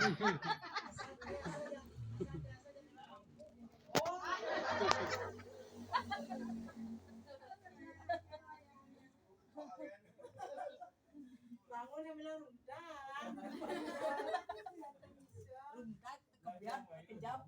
Bangun yang bilang rundak. Rundak kebiar kejam.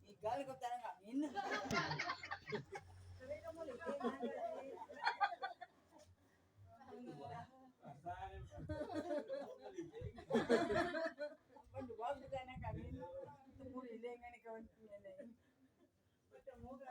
Igal ko tanang angin. Sabi ka mo ligay na. Pagduwag ko tanang angin. Tumuliling nga ni kawan pinalay. Patamo ka.